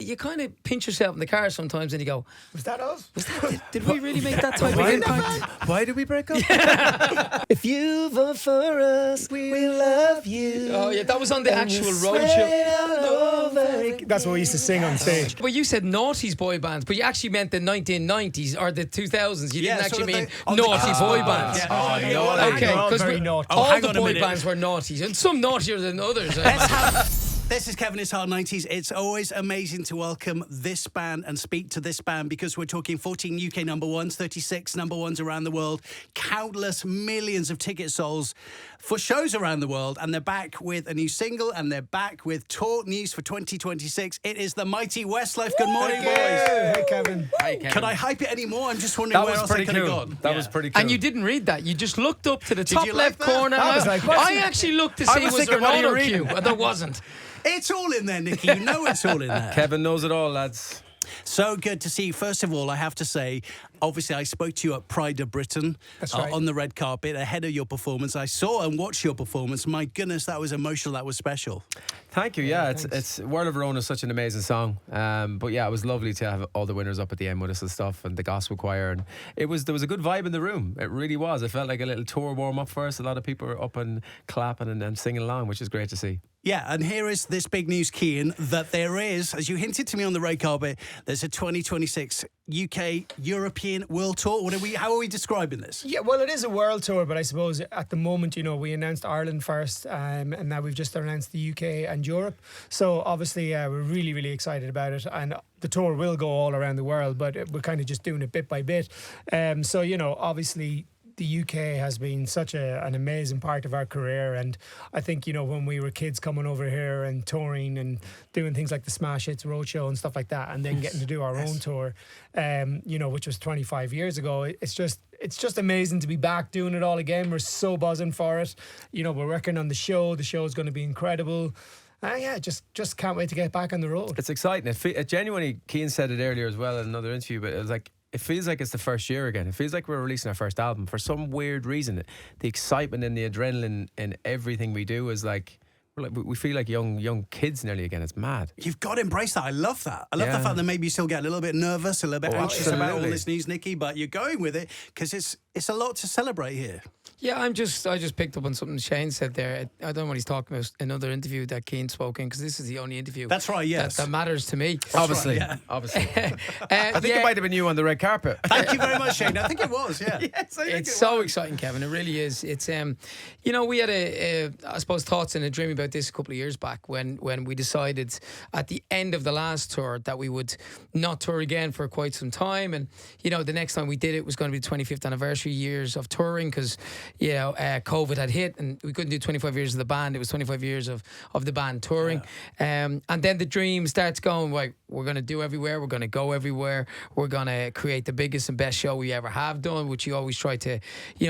you kind of pinch yourself in the car sometimes and you go, Was that us? did we really make that type of impact? Why did we break up? If you vote for us, we love you. Oh yeah, that was on the actual road show. That's what we used to sing on stage. But you said noughties boy bands, but you actually meant the 1990s or the 2000s. You didn't actually mean naughty boy bands. Okay, because all the boy bands were naughties, and some naughtier than others. This is Kevin, it's Hard 90s. It's always amazing to welcome this band and speak to this band because we're talking 14 UK number ones, 36 number ones around the world, countless millions of ticket sold for shows around the world, and they're back with a new single and they're back with tour news for 2026. It is the mighty Westlife. Good morning, boys. Hey, Kevin. Can I hype it anymore? I'm just wondering where else I could have gone. That was pretty cool. And you didn't read that. You just looked up to the top you left like that? corner. I was like, I actually looked to see was there an auto cue, and there wasn't. It's all in there, Nicky. You know it's all in there. Kevin knows it all, lads. So good to see you. First of all, I have to say, obviously, I spoke to you at Pride of Britain. That's right. On the red carpet ahead of your performance. I saw and watched your performance. My goodness, that was emotional. That was special. Thank you. Yeah, it's World of Our Own is such an amazing song. But yeah, it was lovely to have all the winners up at the end with us and stuff, and the gospel choir, and there was a good vibe in the room. It really was. It felt like a little tour warm up for us. A lot of people were up and clapping and singing along, which is great to see. Yeah, and here is this big news, Kian, that there is, as you hinted to me on the red carpet, there's a 2026 UK European World Tour. How are we describing this? Yeah, well, it is a world tour, but I suppose at the moment, we announced Ireland first, and now we've just announced the UK and Europe. So obviously, we're really, really excited about it, and the tour will go all around the world, but we're kind of just doing it bit by bit. So obviously, the UK has been such an amazing part of our career, and I think when we were kids coming over here and touring and doing things like the Smash Hits Roadshow and stuff like that, and then getting to do our own tour, which was 25 years ago, it's just amazing to be back doing it all again. We're so buzzing for it. We're working on the show. The show is going to be incredible. Just can't wait to get back on the road. It's exciting. It genuinely, Kian said it earlier as well in another interview, but it was like, it feels like it's the first year again. It feels like we're releasing our first album. For some weird reason, the excitement and the adrenaline in everything we do is like, we feel like young kids nearly again. It's mad. You've got to embrace that. I love that. I love the fact that maybe you still get a little bit nervous, a little bit anxious about all this news, Nicky, but you're going with it because it's a lot to celebrate here. Yeah, I just picked up on something Shane said there. I don't know what he's talking about. Another interview that Kian spoke in, because this is the only interview. That's right. Yes, that matters to me. Obviously, right, yeah. obviously. I think it might have been you on the red carpet. Thank you very much, Shane. I think it was. Yeah. Yes, it's so exciting, Kevin. It really is. It's we had I suppose thoughts and a dream about this a couple of years back when we decided at the end of the last tour that we would not tour again for quite some time, and the next time we did it was going to be the 25th anniversary years of touring, because COVID had hit and we couldn't do 25 years of the band. It was 25 years of the band touring. And then the dream starts going, like, we're going to do everywhere. We're going to go everywhere. We're going to create the biggest and best show we ever have done, which you always try to,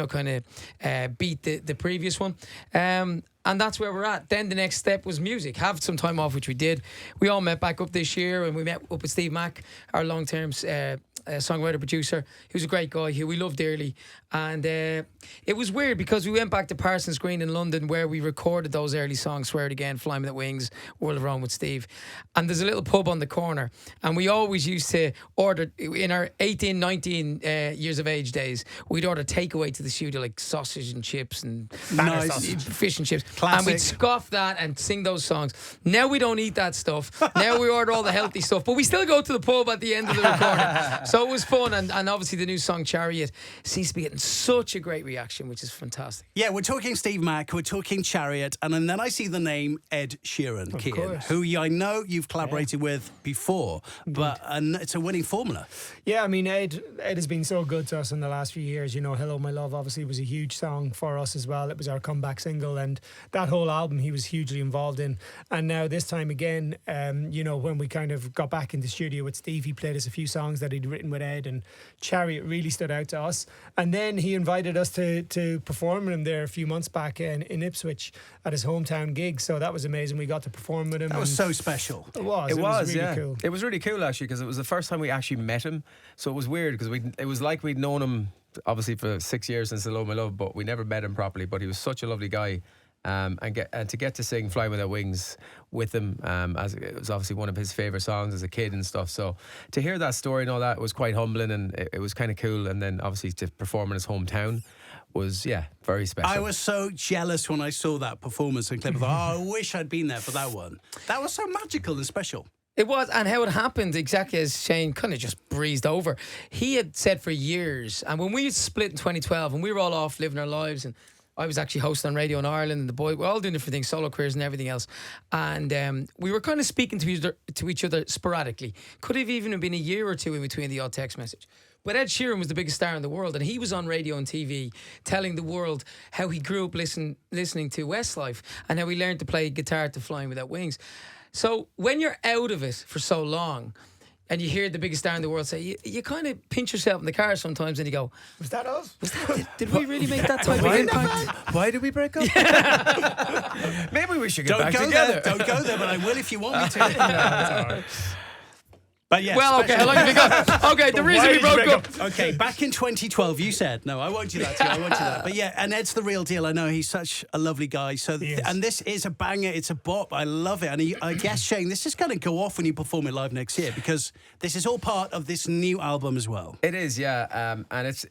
kind of beat the previous one. And that's where we're at. Then the next step was music. Have some time off, which we did. We all met back up this year, and we met up with Steve Mack, our long-term songwriter, producer. He was a great guy who we loved dearly. And it was weird because we went back to Parsons Green in London, where we recorded those early songs, Swear It Again, Fly Me That Wings, World of Our Own with Steve. And there's a little pub on the corner, and we always used to order, in our 18, 19 years of age days, we'd order takeaway to the studio, like sausage and chips and fish and chips. Classic. And we'd scoff that and sing those songs. Now we don't eat that stuff. Now we order all the healthy stuff, but we still go to the pub at the end of the recording. So it was fun, and obviously the new song Chariot seems to be getting such a great reaction, which is fantastic. Yeah, we're talking Steve Mack, we're talking Chariot, and then I see the name Ed Sheeran, Kian, who I know you've collaborated with before, but it's a winning formula. Yeah, I mean, Ed has been so good to us in the last few years. Hello My Love obviously was a huge song for us as well. It was our comeback single, and that whole album he was hugely involved in. And now this time again, when we kind of got back in the studio with Steve, he played us a few songs that he'd written with Ed, and Chariot really stood out to us. And then he invited us to perform with him there a few months back in Ipswich at his hometown gig. So that was amazing. We got to perform with him. That was so special. It was really cool. It was really cool, actually, because it was the first time we actually met him. So it was weird, because it was like we'd known him obviously for 6 years since Hello My Love, but we never met him properly. But he was such a lovely guy. and to get to sing "Fly Without Wings" with him, as it was obviously one of his favorite songs as a kid and stuff. So to hear that story and all that was quite humbling, and it was kind of cool. And then obviously to perform in his hometown was very special. I was so jealous when I saw that performance and clip. I thought, I wish I'd been there for that one. That was so magical and special. It was, and how it happened, exactly as Shane kind of just breezed over. He had said for years, and when we split in 2012, and we were all off living our lives, and I was actually hosting on radio in Ireland, and the boy, we're all doing different things, solo careers and everything else. And we were kind of speaking to each other sporadically. Could have even been a year or two in between the odd text message. But Ed Sheeran was the biggest star in the world, and he was on radio and TV telling the world how he grew up listening to Westlife and how he learned to play guitar to Flying Without Wings. So when you're out of it for so long and you hear the biggest star in the world say, you kind of pinch yourself in the car sometimes and you go, Was that us? did we really make that type of impact? Why did we break up? Maybe we should get back together. Don't go there, but I will if you want me to. No, it's all right. But yeah, well, okay, how long have we got? Okay, the reason we broke up. Okay, back in 2012, you said, no, I won't do that to you, I won't do that. But yeah, and Ed's the real deal. I know he's such a lovely guy. So, and this is a banger, it's a bop. I love it. And I guess, Shane, this is going to go off when you perform it live next year, because this is all part of this new album as well. It is, yeah. And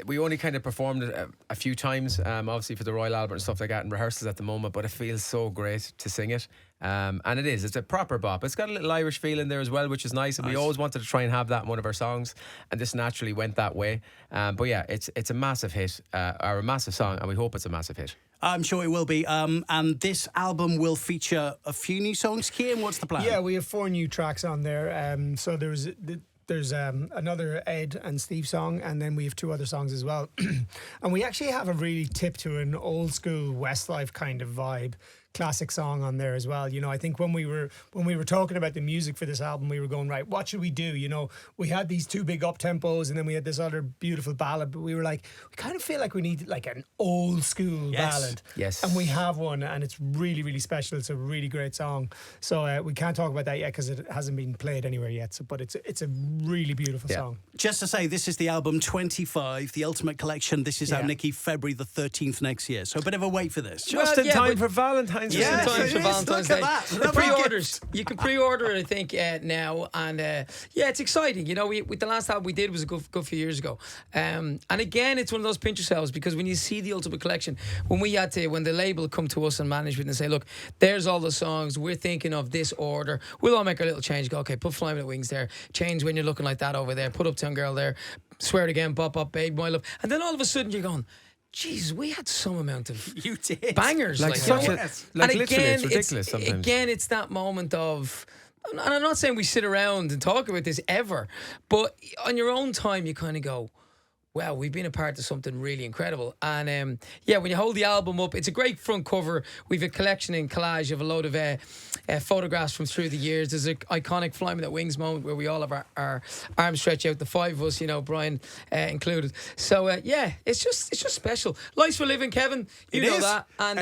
we only kind of performed it a few times, obviously for the Royal Albert and stuff like that, in rehearsals at the moment, but it feels so great to sing it. And it's a proper bop. It's got a little Irish feel in there as well, which is nice. And we always wanted to try and have that in one of our songs, and this naturally went that way. But yeah, it's a massive hit, or a massive song, and we hope it's a massive hit. I'm sure it will be. And this album will feature a few new songs. Kian, what's the plan? Yeah, we have 4 new tracks on there. So there's another Ed and Steve song, and then we have 2 other songs as well. And we actually have a really tip to an old school Westlife kind of vibe. Classic song on there as well. You know, I think when we were talking about the music for this album, we were going, right, what should we do? You know, we had these 2 big up tempos, and then we had this other beautiful ballad, but we were like, we kind of feel like we need like an old school ballad. Yes. And we have one, and it's really, really special. It's a really great song. So we can't talk about that yet because it hasn't been played anywhere yet. So, but it's a really beautiful song. Just to say, this is the album 25, the Ultimate Collection. This is out, Nicky, February the 13th next year. So a bit of a wait for this. Just in time for Valentine's Day. Yeah, time for Valentine's Day. The pre-orders, gift. you can pre-order it, I think, now, and it's exciting. You know, with the last album we did was a good few years ago, and again, it's one of those pinch yourselves, because when you see the Ultimate Collection, when the label come to us and management and say, look, there's all the songs, we're thinking of this order, we'll all make a little change. Go, okay, put Flying Without Wings there, change When You're Looking Like That over there, put Uptown Girl there, Swear It Again, Bop Bop Babe, My Love, and then all of a sudden you're going, jeez, we had some amount of you did bangers, like such a, like and literally, again, it's ridiculous sometimes. Again, it's that moment of, and I'm not saying we sit around and talk about this ever, but on your own time, you kind of go, wow, we've been a part of something really incredible. And when you hold the album up, it's a great front cover. We've a collection in collage of a load of photographs from through the years. There's an iconic Flying Without Wings moment where we all have our arms stretched out, the 5 of us, you know, Brian included. So it's just special. Life's for living, Kevin. You know that. And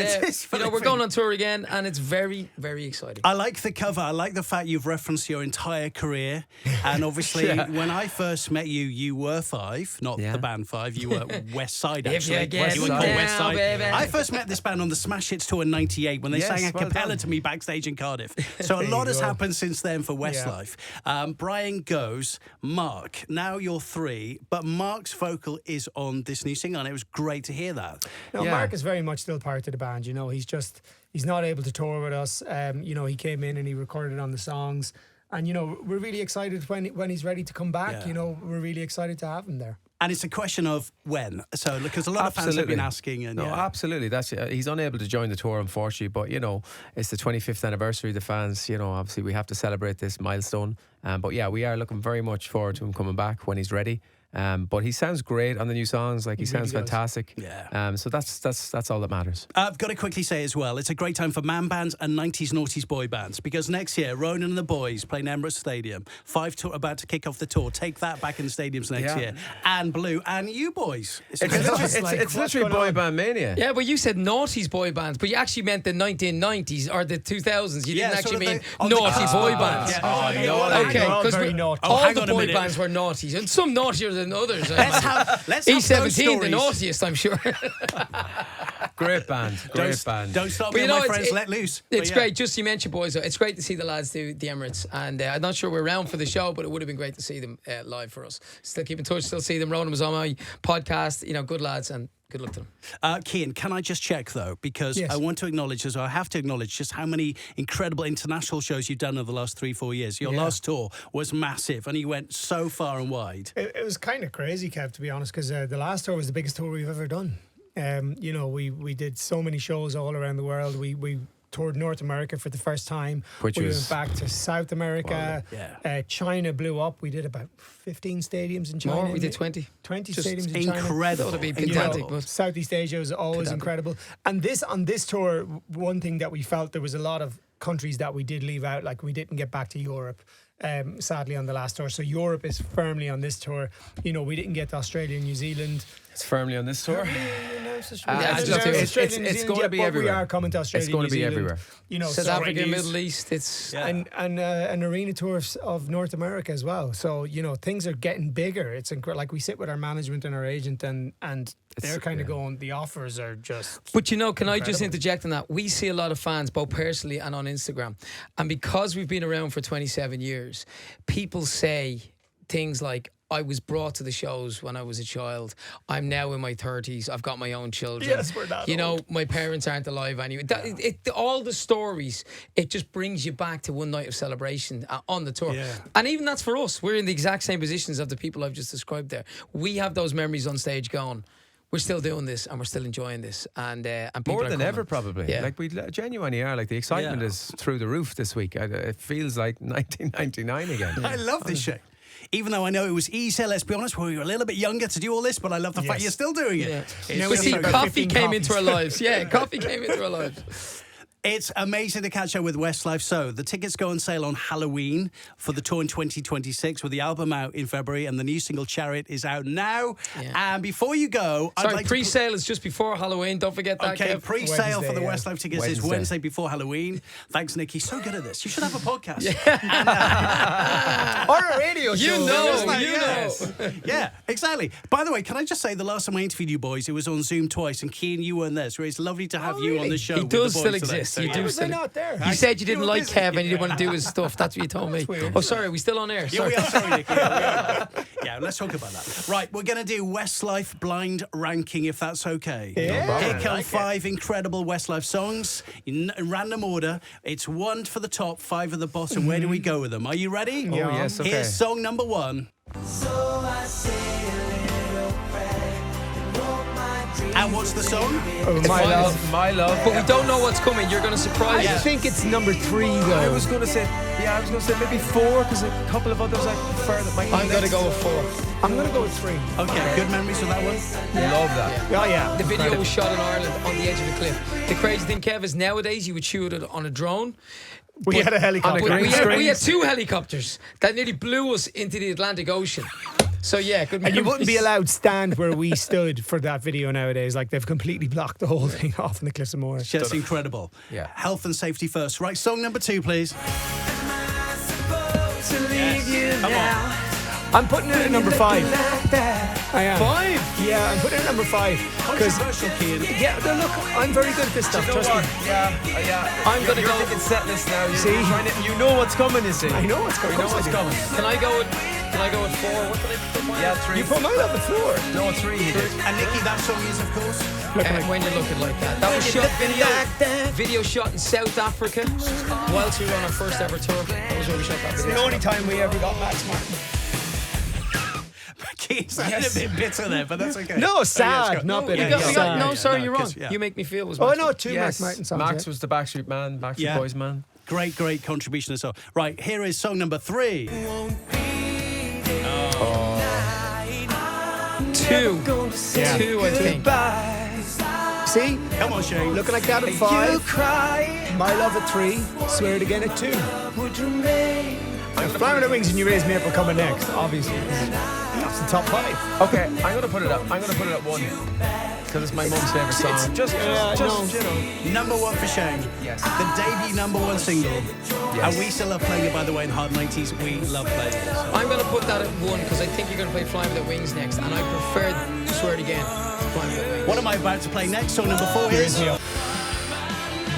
we're going on tour again, and it's very, very exciting. I like the cover. I like the fact you've referenced your entire career. And obviously, when I first met you, you were 5, not the band 5. You were West Side, actually. You were called West Side. Baby. I first met this band on the Smash Hits tour in '98 when they sang a cappella to me backstage in Cardiff. So a lot has happened since then for Westlife. Brian goes, Mark, now you're 3, but Mark's vocal is on this new single, and it was great to hear that. No, Mark is very much still part of the band. You know, he's not able to tour with us. You know, he came in and he recorded on the songs. And, you know, we're really excited when he's ready to come back. Yeah. You know, we're really excited to have him there. And it's a question of when. So, because a lot of fans have been asking. And, absolutely. That's he's unable to join the tour, unfortunately. But, you know, it's the 25th anniversary. The fans, you know, obviously we have to celebrate this milestone. But, yeah, we are looking very much forward to him coming back when he's ready. But he sounds great on the new songs. Like, he sounds really fantastic. Yeah. So that's all that matters. I've got to quickly say as well, it's a great time for man bands and 90s noughties boy bands, because next year Ronan and the Boys playing Emirates Stadium. 5 tour about to kick off the tour. Take that back in the stadiums next year. And Blue and you boys. It's literally boy band mania. Yeah, but you said noughties boy bands, but you actually meant the 1990s or the 2000s. You didn't actually mean naughty boy bands. Okay, because all the boy bands were naughties, and some naughtier than others. Let's have E17, those the naughtiest, I'm sure. Great band. Great band. Don't stop But me, you know, my it's- friends. it- Let loose. It's But great. Just you mentioned, boys. It's great to see the lads do the Emirates, and I'm not sure we're around for the show, but it would have been great to see them live for us. Still keep in touch. Still see them. Ronan was on my podcast. You know, good lads, and good luck to them. Kian, can I just check though, because Yes. I want to acknowledge as well, I have to acknowledge just how many incredible international shows you've done over the last 3-4 years. Your last tour was massive, and you went so far and wide. It was kind of crazy, Kev, to be honest, because the last tour was the biggest tour we've ever done. You know, we did so many shows all around the world. We toured North America for the first time. Which we was- went back to South America. Yeah. China blew up. We did about 15 stadiums in China. More, we did 20. 20 Just stadiums in China. Incredible. That would be And, you know, pedantic, but Southeast Asia was always incredible. And on this tour, one thing that we felt, there was a lot of countries that we did leave out, like we didn't get back to Europe. Sadly, on the last tour. So Europe is firmly on this tour. You know, we didn't get to Australia and New Zealand. It's firmly on this tour. It's going to be everywhere. We are coming to Australia. It's going to New be Zealand, everywhere. You know, South so- Africa, Middle East. It's and an arena tour of North America as well. So you know, things are getting bigger. It's like we sit with our management and our agent, and they're kind of going. The offers are just. But you know, can I just incredible. interject on that? We see a lot of fans, both personally and on Instagram. And because we've been around for 27 years, people say things like, I was brought to the shows when I was a child. I'm now in my 30s. I've got my own children. Yes, we're that You know, old. my parents aren't alive anyway. All the stories, it just brings you back to one night of celebration on the tour. Yeah. And even that's for us. We're in the exact same positions of the people I've just described there. We have those memories on stage going, we're still doing this and we're still enjoying this. And people More are than coming. ever, probably. Yeah. Like we genuinely are. Like the excitement Yeah. is through the roof this week. It feels like 1999 again. I love this show. Even though I know it was easier, let's be honest, we were a little bit younger to do all this, but I love the fact Yes. you're still doing it. Yeah. It's You know, But we see, need about coffee 15 came copies. into our lives. Yeah, coffee came into our lives. It's amazing to catch up with Westlife. So the tickets go on sale on Halloween for the tour in 2026 with the album out in February and the new single Chariot is out now. Yeah. And before you go, I'd Sorry, like pre-sale is just before Halloween. Don't forget that. Okay, Kev. pre-sale for the Wednesday, Westlife tickets is Wednesday. Wednesday before Halloween. Thanks, Nicky. So good at this. You should have a podcast. Or a radio show. You know, Just like, you yes. know. Yeah, exactly. By the way, can I just say the last time I interviewed you boys, it was on Zoom twice, and Kian, you weren't there. So it's lovely to have you on the show. He with the does boys still today. exist. So, You yeah. do Was I still. not there? You said you didn't were like busy. Kev and you didn't want to do his stuff. That's what you told me. weird. Oh, sorry, are we still on air? Yeah, Sorry. we are. Sorry, Nicky. Yeah, we are. Yeah, let's talk about that. Right, we're going to do Westlife blind ranking, if that's okay. Yeah. Here come 5 incredible Westlife songs in random order. It's 1 for the top, 5 at the bottom. Where do we go with them? Are you ready? Oh, yes, okay. Here's song number 1. And what's the song? Oh, my fine. love. My love. But we don't know what's coming. You're going to surprise I us. think it's number 3 I though. was going to say, maybe 4 because a couple of others I prefer that might. I'm going to go with 4. I'm gonna go with 3. Okay, good memories with that one. Love that. Oh yeah. The video was shot in Ireland on the edge of a cliff. The crazy thing, Kev, is nowadays you would shoot it on a drone. We had a helicopter. But green we had screen. 2 helicopters that nearly blew us into the Atlantic Ocean. So yeah, good And you memories. wouldn't be allowed stand where we stood for that video nowadays. Like they've completely blocked the whole thing off in the Cliffs of Moher. Just incredible. Yeah. Health and safety first. Right, song number 2, please. Come on. I'm putting it at number 5. I am. 5? Yeah, I'm putting it at number 5. Because Controversial, Kian. yeah, no, look, I'm very good at this stuff. Trust me. Yeah. I'm going to You're go. thinking set list now. You're See? trying to, you know what's coming, you see. I know what's coming. You know what's coming. Can I go with 4? What did I put mine? Yeah, 3. You put mine on the floor. No, 3 he did. And Nicky, that song is, of course. When you're looking like that. That was shot video shot in South Africa whilst we were on our first ever tour. That was where we shot that It's the video. only time we ever got Max Martin. Kian sounded a bit bitter there, but that's okay. No, Oh, sad, yes, go. not bitter. You got, Sad. no, sorry, no, you're wrong. 'cause, yeah. You make me feel was Oh, Max no, Martin. 2 Yes, Max Martin songs. Max yeah. was the Backstreet Man, Backstreet Yeah. Boys man. Great contribution as well. Right, here is song number 3. 2. Yeah. 2, I think. See? Come on, Shane. Looking like that at 5. My Love at 3. Swear It Again at 2. And Fly with the Wings and You Raise Me Up are coming next, obviously. That's the top 5. Okay, I'm gonna put it up. I'm gonna put it at 1 because it's my mum's favorite song. Just you know. Number 1 for Shane. Yes. The debut number 1 single. Yes. And we still love playing it, by the way, in Hard 90s. We love playing it. So. I'm going to put that at 1 because I think you're going to play Flying with the Wings next, and I prefer Swear It Again. Fine About Me. What am I about to play next? Song number 4 is.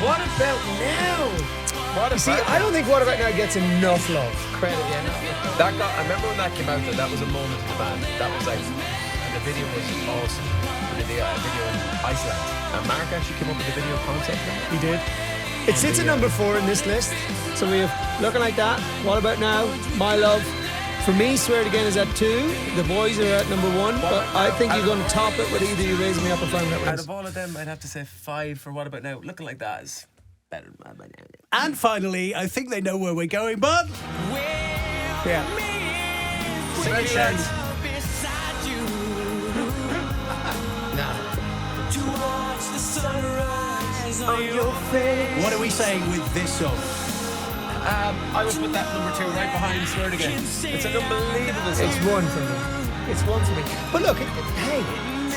What About Now? See, I don't think What About Now gets enough love. Credit, yeah. No. I remember when that came out, that was a moment in the band. That was like, and the video was awesome. The video in Iceland. And Mark actually came up with the video concept. He did. It sits at number 4 in this list. So we have Looking Like That, What About Now, My Love. For me, Swear It Again is at 2. The Boys are at number 1. But I think you're going to top it with either You Raising Me Up or Find That Out Rings. of all of them, I'd have to say 5 for What About Now. Looking Like That is better than What About Now. And finally, I think they know where we're going, but. Yeah. Congratulations. What are we saying with this song? I would put that number 2 right behind Swear It Again. It's an unbelievable song. It's 1 for me. It's 1 for me. But look, hey,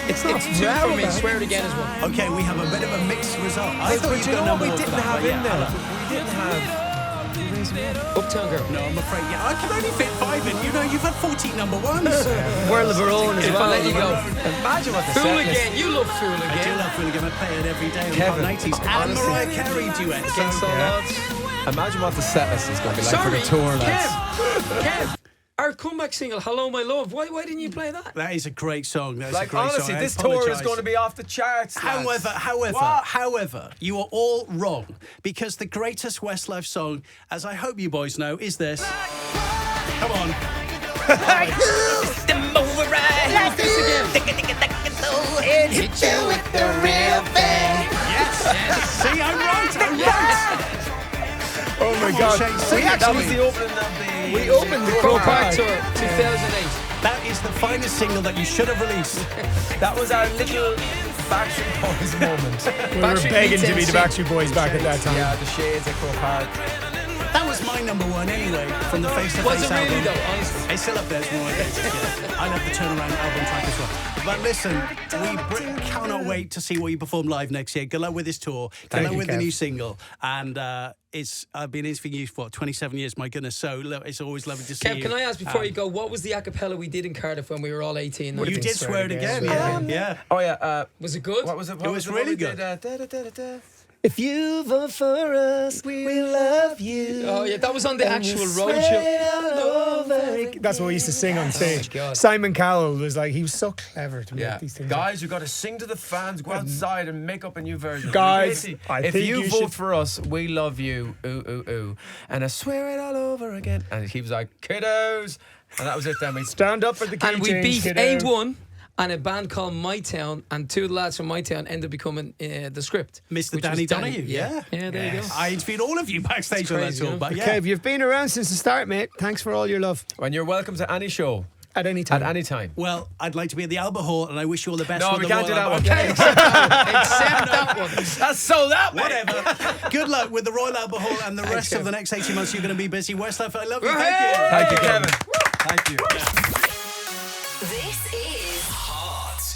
it's not 2 for me. Swear It Again is 1. Okay, we have a bit of a mixed result. I thought But you know what we didn't have in there? We didn't have Uptown Girl. No, I'm afraid, yeah. I can only fit 5 in. You know, you've had 14 number 1s. World of Our Own as If well. I let you go. Imagine what the Fool set list- Again. You love Fool I do Again. love Filan. I play it every day on Kevin, the 90s. And honestly. Mariah Carey duet. Against all odds. Imagine what the set list is going to be like for Sorry, the tour, lads. Kev. Our comeback single, Hello My Love. Why didn't you play that? That is a great song. That's a Like, great honestly, song. I this tour is apologise. going to be off the charts, lads. However, you are all wrong because the greatest Westlife song, as I hope you boys know, is this. Come on. Yes. See, I'm right. Oh my Come on, God. Shane, sing it. That was the opening of the... We opened the Crow Crow Park Park. Tour, 2008. That is the finest single that you should have released. That was our little Backstreet Boys moment. We were Backstreet begging Beats to be the MC. Backstreet Boys back at that time. Yeah, the shades at Crow Park. That was my number 1 anyway, from the Face to Was Face it album. really though, honestly? It's still up there, it's more like it. Yeah. I love the Turnaround album track as well. But listen, we cannot wait to see what you perform live next year. Good luck with this tour. Good luck you, with the Kev. new single. And I've been interviewing you for 27 years, my goodness. So look, it's always lovely to see Kev, you. can I ask before you go, what was the a cappella we did in Cardiff when we were all 18? You did Swear It Again, yeah. Oh, yeah. Was it good? What was it? It was really good. If you vote for us, we love you. Oh yeah, that was on the actual road show. That's what we used to sing on stage. God. Simon Cowell was like, he was so clever to Yeah, make these things. guys, you got to sing to the fans, go outside and make up a new version. Guys, Basically, I if think you you vote should- for us, we love you. Ooh, ooh, ooh. And I swear it all over again. And he was like, kiddos. And that was it then. We Stand up for the key And we change, beat kiddo. A1 and a band called My Town, and 2 lads from My Town ended up becoming the script. Mr. which was Danny Donahue, yeah. Yeah, there you go. I interviewed all of you backstage on that crazy, tour, huh? but yeah. Kev, you've been around since the start, mate. Thanks for all your love. And you're welcome to any show At any time. at any time. Well, I'd like to be at the Albert Hall, and I wish you all the best. No, with we the can't do Royal that Albert one. Hall. Except that one. That's sold out, mate. Whatever. Good luck with the Royal Albert Hall and the rest of the next 18 months. You're going to be busy. Westlife, I love you. Thank you. Thank you, Kevin. Thank you. This is Hot.